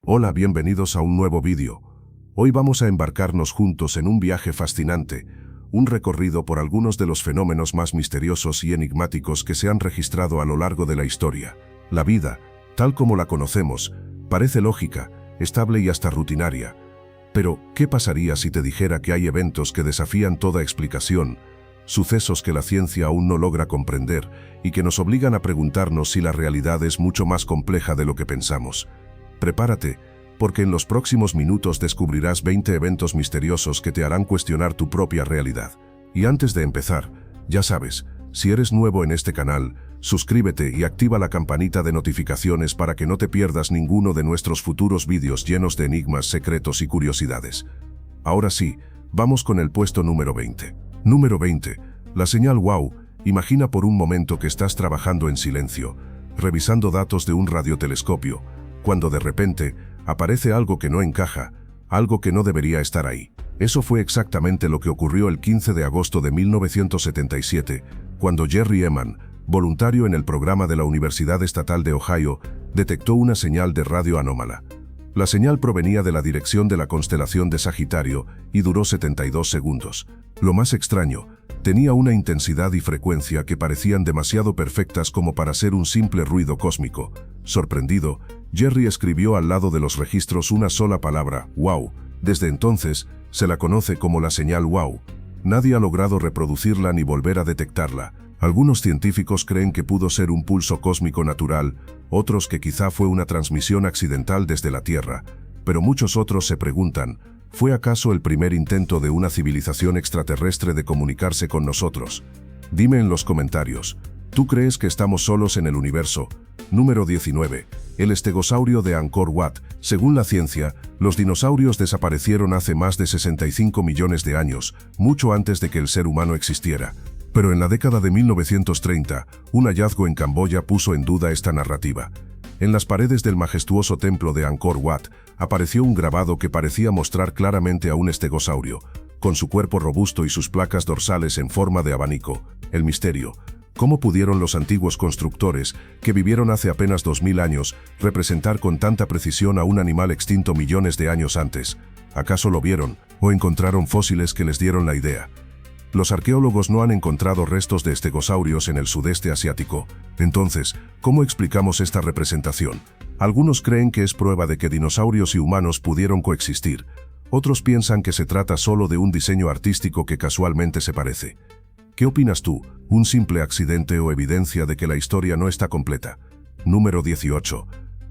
Hola, bienvenidos a un nuevo vídeo. Hoy vamos a embarcarnos juntos en un viaje fascinante, un recorrido por algunos de los fenómenos más misteriosos y enigmáticos que se han registrado a lo largo de la historia. La vida, tal como la conocemos, parece lógica, estable y hasta rutinaria. Pero, ¿qué pasaría si te dijera que hay eventos que desafían toda explicación, sucesos que la ciencia aún no logra comprender y que nos obligan a preguntarnos si la realidad es mucho más compleja de lo que pensamos? Prepárate, porque en los próximos minutos descubrirás 20 eventos misteriosos que te harán cuestionar tu propia realidad. Y antes de empezar, ya sabes, si eres nuevo en este canal, suscríbete y activa la campanita de notificaciones para que no te pierdas ninguno de nuestros futuros vídeos llenos de enigmas, secretos y curiosidades. Ahora sí, vamos con el puesto número 20. Número 20. La señal WOW. Imagina por un momento que estás trabajando en silencio, revisando datos de un radiotelescopio, cuando de repente aparece algo que no encaja, algo que no debería estar ahí. Eso fue exactamente lo que ocurrió el 15 de agosto de 1977, cuando Jerry Ehman, voluntario en el programa de la Universidad Estatal de Ohio, detectó una señal de radio anómala. La señal provenía de la dirección de la constelación de Sagitario y duró 72 segundos. Lo más extraño, tenía una intensidad y frecuencia que parecían demasiado perfectas como para ser un simple ruido cósmico. Sorprendido, Jerry escribió al lado de los registros una sola palabra, WOW. Desde entonces, se la conoce como la señal WOW. Nadie ha logrado reproducirla ni volver a detectarla. Algunos científicos creen que pudo ser un pulso cósmico natural, otros que quizá fue una transmisión accidental desde la Tierra, pero muchos otros se preguntan, ¿fue acaso el primer intento de una civilización extraterrestre de comunicarse con nosotros? Dime en los comentarios, ¿tú crees que estamos solos en el universo? Número 19. El estegosaurio de Angkor Wat. Según la ciencia, los dinosaurios desaparecieron hace más de 65 millones de años, mucho antes de que el ser humano existiera. Pero en la década de 1930, un hallazgo en Camboya puso en duda esta narrativa. En las paredes del majestuoso templo de Angkor Wat, apareció un grabado que parecía mostrar claramente a un estegosaurio, con su cuerpo robusto y sus placas dorsales en forma de abanico. El misterio. ¿Cómo pudieron los antiguos constructores, que vivieron hace apenas 2000 años, representar con tanta precisión a un animal extinto millones de años antes? ¿Acaso lo vieron, o encontraron fósiles que les dieron la idea? Los arqueólogos no han encontrado restos de estegosaurios en el sudeste asiático. Entonces, ¿cómo explicamos esta representación? Algunos creen que es prueba de que dinosaurios y humanos pudieron coexistir. Otros piensan que se trata solo de un diseño artístico que casualmente se parece. ¿Qué opinas tú? ¿Un simple accidente o evidencia de que la historia no está completa? Número 18.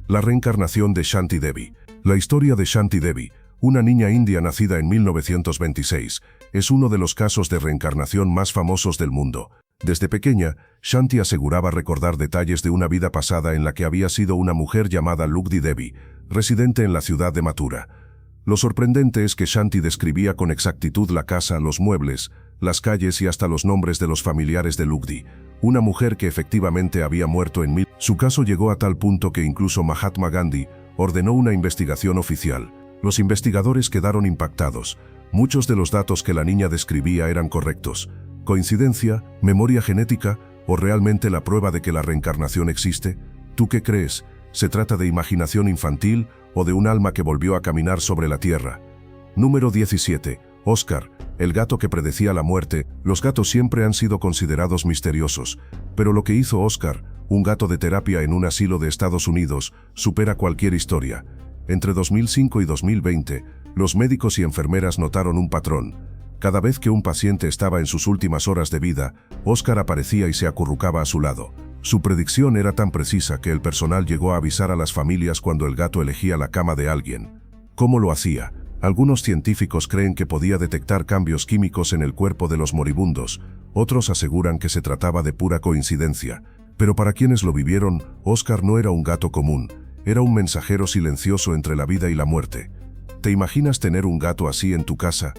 La reencarnación de Shanti Devi. La historia de Shanti Devi, una niña india nacida en 1926, es uno de los casos de reencarnación más famosos del mundo. Desde pequeña, Shanti aseguraba recordar detalles de una vida pasada en la que había sido una mujer llamada Lugdi Devi, residente en la ciudad de Mathura. Lo sorprendente es que Shanti describía con exactitud la casa, los muebles, las calles y hasta los nombres de los familiares de Lugdi, una mujer que efectivamente había muerto en 1000. Su caso llegó a tal punto que incluso Mahatma Gandhi ordenó una investigación oficial. Los investigadores quedaron impactados. Muchos de los datos que la niña describía eran correctos. ¿Coincidencia, memoria genética o realmente la prueba de que la reencarnación existe? ¿Tú qué crees? ¿Se trata de imaginación infantil o de un alma que volvió a caminar sobre la tierra? Número 17. Oscar, el gato que predecía la muerte. Los gatos siempre han sido considerados misteriosos, pero lo que hizo Oscar, un gato de terapia en un asilo de Estados Unidos, supera cualquier historia. Entre 2005 y 2020, los médicos y enfermeras notaron un patrón. Cada vez que un paciente estaba en sus últimas horas de vida, Oscar aparecía y se acurrucaba a su lado. Su predicción era tan precisa que el personal llegó a avisar a las familias cuando el gato elegía la cama de alguien. ¿Cómo lo hacía? Algunos científicos creen que podía detectar cambios químicos en el cuerpo de los moribundos, otros aseguran que se trataba de pura coincidencia. Pero para quienes lo vivieron, Oscar no era un gato común, era un mensajero silencioso entre la vida y la muerte. ¿Te imaginas tener un gato así en tu casa?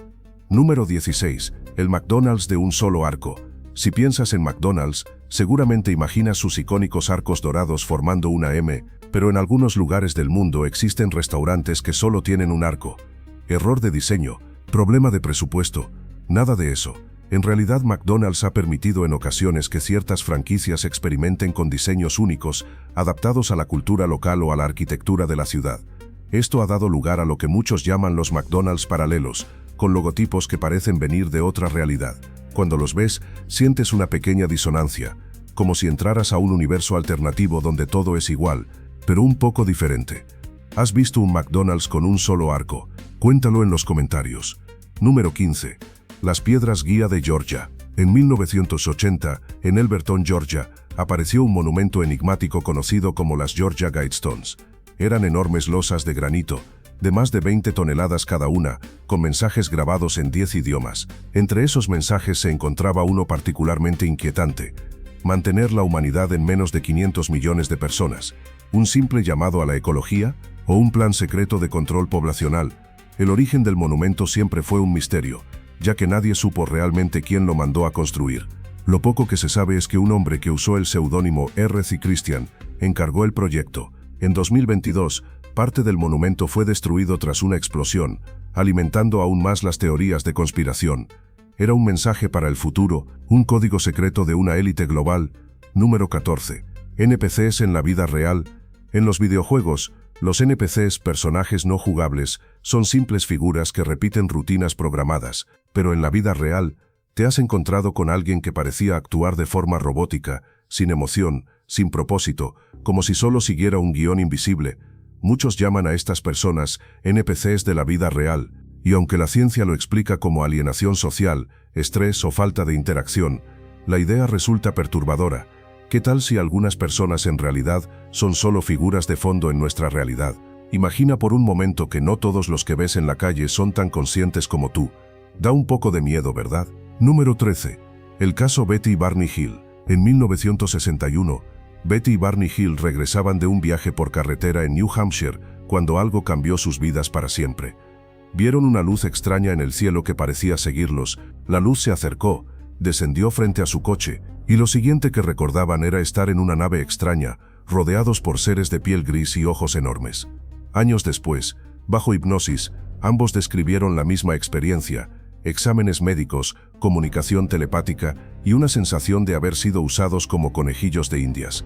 Número 16. El McDonald's de un solo arco. Si piensas en McDonald's, seguramente imaginas sus icónicos arcos dorados formando una M, pero en algunos lugares del mundo existen restaurantes que solo tienen un arco. Error de diseño, problema de presupuesto, nada de eso. En realidad, McDonald's ha permitido en ocasiones que ciertas franquicias experimenten con diseños únicos, adaptados a la cultura local o a la arquitectura de la ciudad. Esto ha dado lugar a lo que muchos llaman los McDonald's paralelos, con logotipos que parecen venir de otra realidad. Cuando los ves, sientes una pequeña disonancia, como si entraras a un universo alternativo donde todo es igual, pero un poco diferente. ¿Has visto un McDonald's con un solo arco? Cuéntalo en los comentarios. Número 15. Las piedras guía de Georgia. En 1980, en Elberton, Georgia, apareció un monumento enigmático conocido como las Georgia Guidestones. Eran enormes losas de granito, de más de 20 toneladas cada una, con mensajes grabados en 10 idiomas. Entre esos mensajes se encontraba uno particularmente inquietante: mantener la humanidad en menos de 500 millones de personas, un simple llamado a la ecología o un plan secreto de control poblacional. El origen del monumento siempre fue un misterio, ya que nadie supo realmente quién lo mandó a construir. Lo poco que se sabe es que un hombre que usó el seudónimo R.C. Christian encargó el proyecto. En 2022, parte del monumento fue destruido tras una explosión, alimentando aún más las teorías de conspiración. Era un mensaje para el futuro, un código secreto de una élite global. Número 14. NPCs en la vida real. En los videojuegos, los NPCs, personajes no jugables, son simples figuras que repiten rutinas programadas, pero en la vida real, te has encontrado con alguien que parecía actuar de forma robótica, sin emoción, sin propósito, como si solo siguiera un guión invisible. Muchos llaman a estas personas NPCs de la vida real, y aunque la ciencia lo explica como alienación social, estrés o falta de interacción, la idea resulta perturbadora. ¿Qué tal si algunas personas en realidad son solo figuras de fondo en nuestra realidad? Imagina por un momento que no todos los que ves en la calle son tan conscientes como tú. Da un poco de miedo, ¿verdad? Número 13. El caso Betty y Barney Hill. En 1961, Betty y Barney Hill regresaban de un viaje por carretera en New Hampshire cuando algo cambió sus vidas para siempre. Vieron una luz extraña en el cielo que parecía seguirlos. La luz se acercó, descendió frente a su coche, y lo siguiente que recordaban era estar en una nave extraña, rodeados por seres de piel gris y ojos enormes. Años después, bajo hipnosis, ambos describieron la misma experiencia: exámenes médicos, comunicación telepática y una sensación de haber sido usados como conejillos de indias.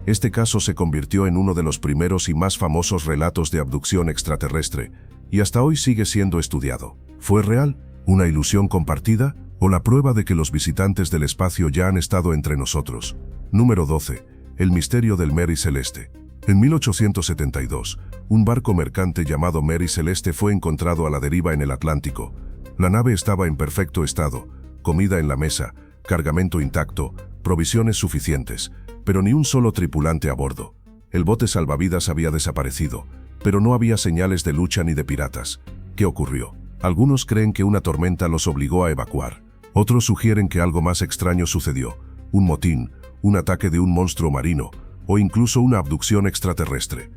Este caso se convirtió en uno de los primeros y más famosos relatos de abducción extraterrestre, y hasta hoy sigue siendo estudiado. ¿Fue real? ¿Una ilusión compartida? ¿O la prueba de que los visitantes del espacio ya han estado entre nosotros? Número 12. El misterio del Mary Celeste. En 1872, un barco mercante llamado Mary Celeste fue encontrado a la deriva en el Atlántico. La nave estaba en perfecto estado, comida en la mesa, cargamento intacto, provisiones suficientes, pero ni un solo tripulante a bordo. El bote salvavidas había desaparecido, pero no había señales de lucha ni de piratas. ¿Qué ocurrió? Algunos creen que una tormenta los obligó a evacuar. Otros sugieren que algo más extraño sucedió: un motín, un ataque de un monstruo marino, o incluso una abducción extraterrestre.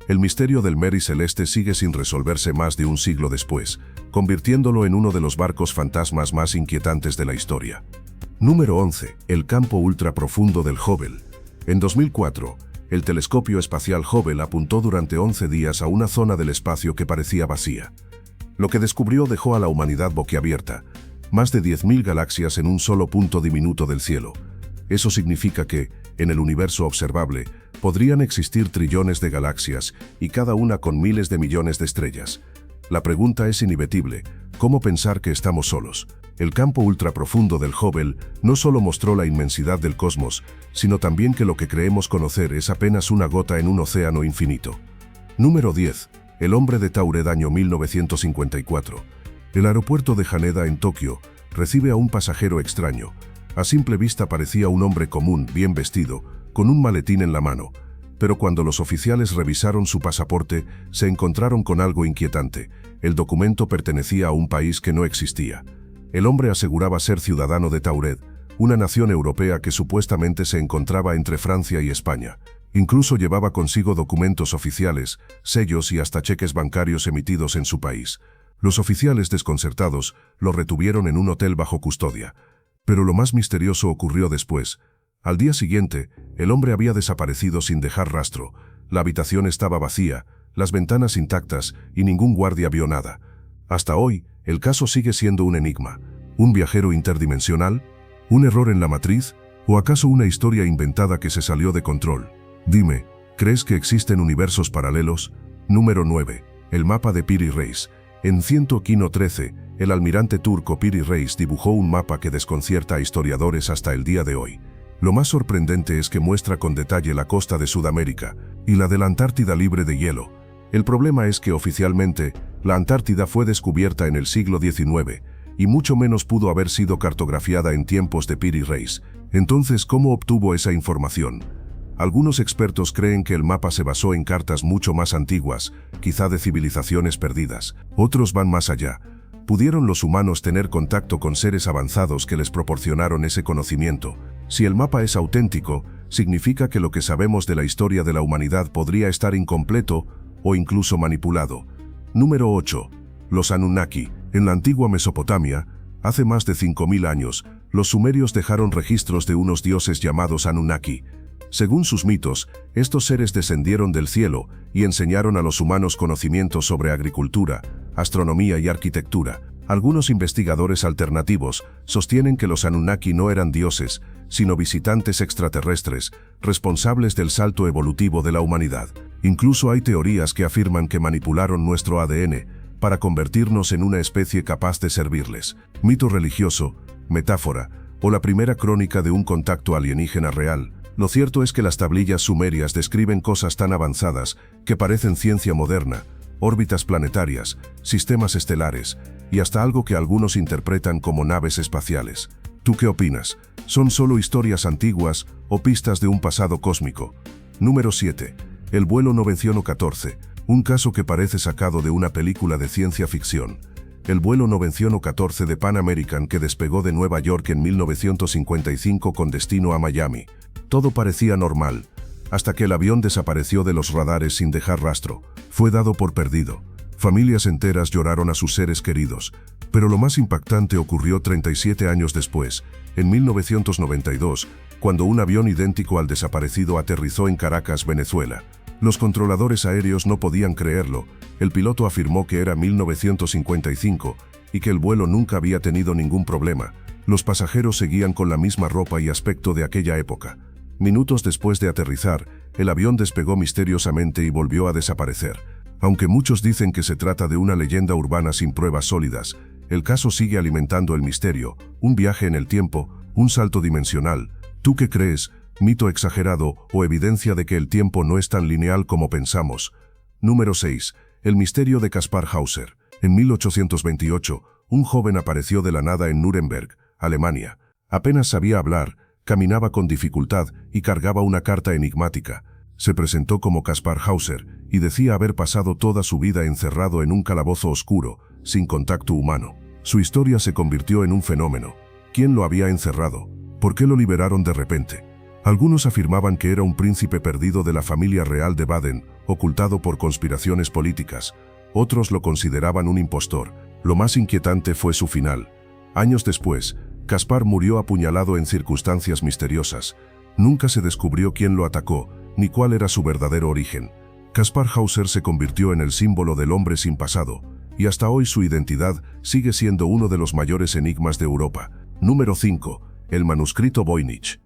El misterio del Mary Celeste sigue sin resolverse más de un siglo después, convirtiéndolo en uno de los barcos fantasmas más inquietantes de la historia. Número 11. El campo ultraprofundo del Hubble. En 2004, el telescopio espacial Hubble apuntó durante 11 días a una zona del espacio que parecía vacía. Lo que descubrió dejó a la humanidad boquiabierta: más de 10.000 galaxias en un solo punto diminuto del cielo. Eso significa que, en el universo observable, podrían existir trillones de galaxias, y cada una con miles de millones de estrellas. La pregunta es inevitable: ¿cómo pensar que estamos solos? El campo ultraprofundo del Hubble no solo mostró la inmensidad del cosmos, sino también que lo que creemos conocer es apenas una gota en un océano infinito. Número 10. El hombre de Taured, año 1954. El aeropuerto de Haneda, en Tokio, recibe a un pasajero extraño. A simple vista parecía un hombre común, bien vestido, con un maletín en la mano. Pero cuando los oficiales revisaron su pasaporte, se encontraron con algo inquietante. El documento pertenecía a un país que no existía. El hombre aseguraba ser ciudadano de Taured, una nación europea que supuestamente se encontraba entre Francia y España. Incluso llevaba consigo documentos oficiales, sellos y hasta cheques bancarios emitidos en su país. Los oficiales, desconcertados, lo retuvieron en un hotel bajo custodia. Pero lo más misterioso ocurrió después. Al día siguiente, el hombre había desaparecido sin dejar rastro. La habitación estaba vacía, las ventanas intactas, y ningún guardia vio nada. Hasta hoy, el caso sigue siendo un enigma. ¿Un viajero interdimensional? ¿Un error en la matriz? ¿O acaso una historia inventada que se salió de control? Dime, ¿crees que existen universos paralelos? Número 9. El mapa de Piri Reis. En 113, el almirante turco Piri Reis dibujó un mapa que desconcierta a historiadores hasta el día de hoy. Lo más sorprendente es que muestra con detalle la costa de Sudamérica y la de la Antártida libre de hielo. El problema es que oficialmente, la Antártida fue descubierta en el siglo XIX y mucho menos pudo haber sido cartografiada en tiempos de Piri Reis. Entonces, ¿cómo obtuvo esa información? Algunos expertos creen que el mapa se basó en cartas mucho más antiguas, quizá de civilizaciones perdidas. Otros van más allá. ¿Pudieron los humanos tener contacto con seres avanzados que les proporcionaron ese conocimiento? Si el mapa es auténtico, significa que lo que sabemos de la historia de la humanidad podría estar incompleto o incluso manipulado. Número 8. Los Anunnaki. En la antigua Mesopotamia, hace más de 5000 años, los sumerios dejaron registros de unos dioses llamados Anunnaki. Según sus mitos, estos seres descendieron del cielo y enseñaron a los humanos conocimientos sobre agricultura, astronomía y arquitectura. Algunos investigadores alternativos sostienen que los Anunnaki no eran dioses, sino visitantes extraterrestres, responsables del salto evolutivo de la humanidad. Incluso hay teorías que afirman que manipularon nuestro ADN para convertirnos en una especie capaz de servirles. Mito religioso, metáfora, o la primera crónica de un contacto alienígena real. Lo cierto es que las tablillas sumerias describen cosas tan avanzadas que parecen ciencia moderna, órbitas planetarias, sistemas estelares, y hasta algo que algunos interpretan como naves espaciales. ¿Tú qué opinas? ¿Son solo historias antiguas o pistas de un pasado cósmico? Número 7. El vuelo 914, un caso que parece sacado de una película de ciencia ficción. El vuelo 914 de Pan American que despegó de Nueva York en 1955 con destino a Miami. Todo parecía normal, hasta que el avión desapareció de los radares sin dejar rastro. Fue dado por perdido. Familias enteras lloraron a sus seres queridos, pero lo más impactante ocurrió 37 años después, en 1992, cuando un avión idéntico al desaparecido aterrizó en Caracas, Venezuela. Los controladores aéreos no podían creerlo. El piloto afirmó que era 1955 y que el vuelo nunca había tenido ningún problema. Los pasajeros seguían con la misma ropa y aspecto de aquella época. Minutos después de aterrizar, el avión despegó misteriosamente y volvió a desaparecer. Aunque muchos dicen que se trata de una leyenda urbana sin pruebas sólidas, el caso sigue alimentando el misterio, un viaje en el tiempo, un salto dimensional. ¿Tú qué crees? ¿Mito exagerado o evidencia de que el tiempo no es tan lineal como pensamos? Número 6. El misterio de Kaspar Hauser. En 1828, un joven apareció de la nada en Nuremberg, Alemania. Apenas sabía hablar, caminaba con dificultad y cargaba una carta enigmática. Se presentó como Kaspar Hauser y decía haber pasado toda su vida encerrado en un calabozo oscuro, sin contacto humano. Su historia se convirtió en un fenómeno. ¿Quién lo había encerrado? ¿Por qué lo liberaron de repente? Algunos afirmaban que era un príncipe perdido de la familia real de Baden, ocultado por conspiraciones políticas. Otros lo consideraban un impostor. Lo más inquietante fue su final. Años después, Kaspar murió apuñalado en circunstancias misteriosas. Nunca se descubrió quién lo atacó, ni cuál era su verdadero origen. Kaspar Hauser se convirtió en el símbolo del hombre sin pasado, y hasta hoy su identidad sigue siendo uno de los mayores enigmas de Europa. Número 5. El manuscrito Voynich.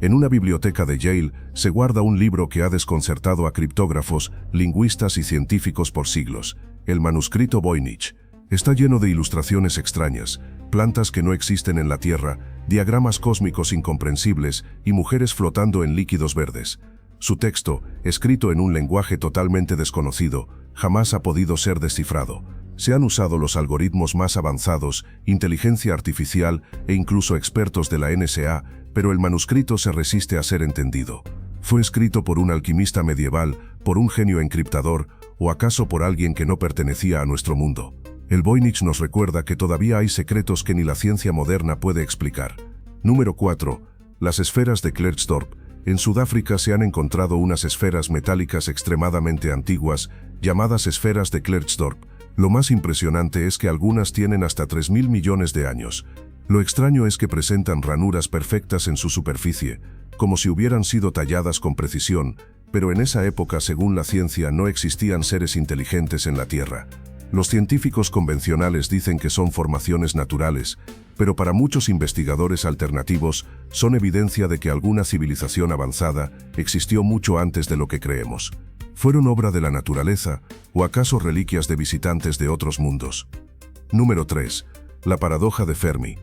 En una biblioteca de Yale se guarda un libro que ha desconcertado a criptógrafos, lingüistas y científicos por siglos. El manuscrito Voynich. Está lleno de ilustraciones extrañas, plantas que no existen en la Tierra, diagramas cósmicos incomprensibles y mujeres flotando en líquidos verdes. Su texto, escrito en un lenguaje totalmente desconocido, jamás ha podido ser descifrado. Se han usado los algoritmos más avanzados, inteligencia artificial e incluso expertos de la NSA, pero el manuscrito se resiste a ser entendido. ¿Fue escrito por un alquimista medieval, por un genio encriptador, o acaso por alguien que no pertenecía a nuestro mundo? El Voynich nos recuerda que todavía hay secretos que ni la ciencia moderna puede explicar. Número 4. Las esferas de Klerksdorp. En Sudáfrica se han encontrado unas esferas metálicas extremadamente antiguas, llamadas esferas de Klerksdorp. Lo más impresionante es que algunas tienen hasta 3.000 millones de años. Lo extraño es que presentan ranuras perfectas en su superficie, como si hubieran sido talladas con precisión, pero en esa época, según la ciencia, no existían seres inteligentes en la Tierra. Los científicos convencionales dicen que son formaciones naturales, pero para muchos investigadores alternativos son evidencia de que alguna civilización avanzada existió mucho antes de lo que creemos. ¿Fueron obra de la naturaleza o acaso reliquias de visitantes de otros mundos? Número 3. La paradoja de Fermi.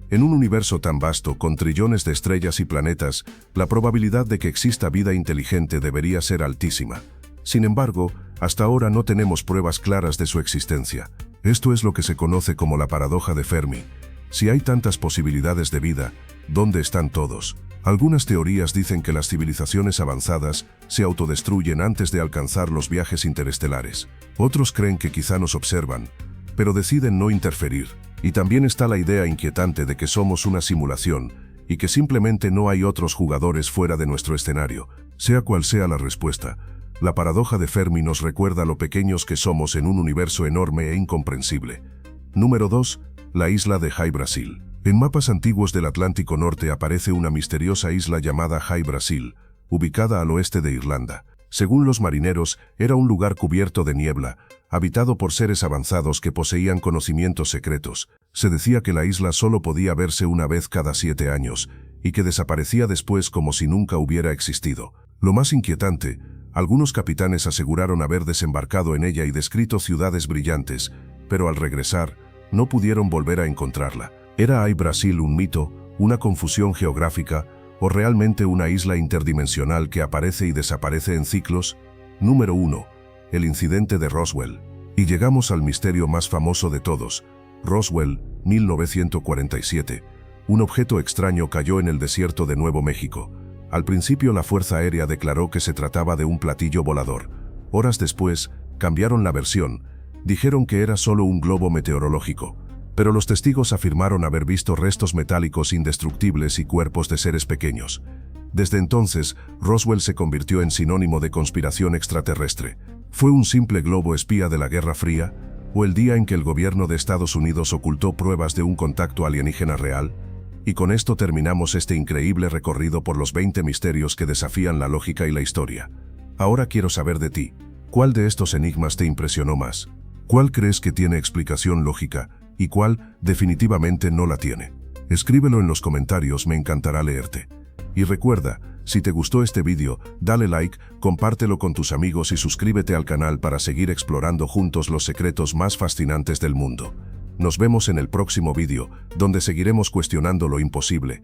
En un universo tan vasto, con trillones de estrellas y planetas, la probabilidad de que exista vida inteligente debería ser altísima. Sin embargo, hasta ahora no tenemos pruebas claras de su existencia. Esto es lo que se conoce como la paradoja de Fermi. Si hay tantas posibilidades de vida, ¿dónde están todos? Algunas teorías dicen que las civilizaciones avanzadas se autodestruyen antes de alcanzar los viajes interestelares. Otros creen que quizá nos observan, pero deciden no interferir. Y también está la idea inquietante de que somos una simulación y que simplemente no hay otros jugadores fuera de nuestro escenario. Sea cual sea la respuesta, la paradoja de Fermi nos recuerda lo pequeños que somos en un universo enorme e incomprensible. Número 2. La isla de High Brasil. En mapas antiguos del Atlántico Norte aparece una misteriosa isla llamada High Brasil, ubicada al oeste de Irlanda. Según los marineros, era un lugar cubierto de niebla, habitado por seres avanzados que poseían conocimientos secretos. Se decía que la isla solo podía verse una vez cada 7 años, y que desaparecía después como si nunca hubiera existido. Lo más inquietante, algunos capitanes aseguraron haber desembarcado en ella y descrito ciudades brillantes, pero al regresar, no pudieron volver a encontrarla. ¿Era High Brasil un mito, una confusión geográfica, o realmente una isla interdimensional que aparece y desaparece en ciclos? Número 1. El incidente de Roswell. Y llegamos al misterio más famoso de todos. Roswell, 1947. Un objeto extraño cayó en el desierto de Nuevo México. Al principio la Fuerza Aérea declaró que se trataba de un platillo volador. Horas después, cambiaron la versión. Dijeron que era solo un globo meteorológico. Pero los testigos afirmaron haber visto restos metálicos indestructibles y cuerpos de seres pequeños. Desde entonces, Roswell se convirtió en sinónimo de conspiración extraterrestre. ¿Fue un simple globo espía de la Guerra Fría? ¿O el día en que el gobierno de Estados Unidos ocultó pruebas de un contacto alienígena real? Y con esto terminamos este increíble recorrido por los 20 misterios que desafían la lógica y la historia. Ahora quiero saber de ti. ¿Cuál de estos enigmas te impresionó más? ¿Cuál crees que tiene explicación lógica? ¿Y cuál definitivamente no la tiene? Escríbelo en los comentarios, me encantará leerte. Y recuerda, si te gustó este vídeo, dale like, compártelo con tus amigos y suscríbete al canal para seguir explorando juntos los secretos más fascinantes del mundo. Nos vemos en el próximo vídeo, donde seguiremos cuestionando lo imposible.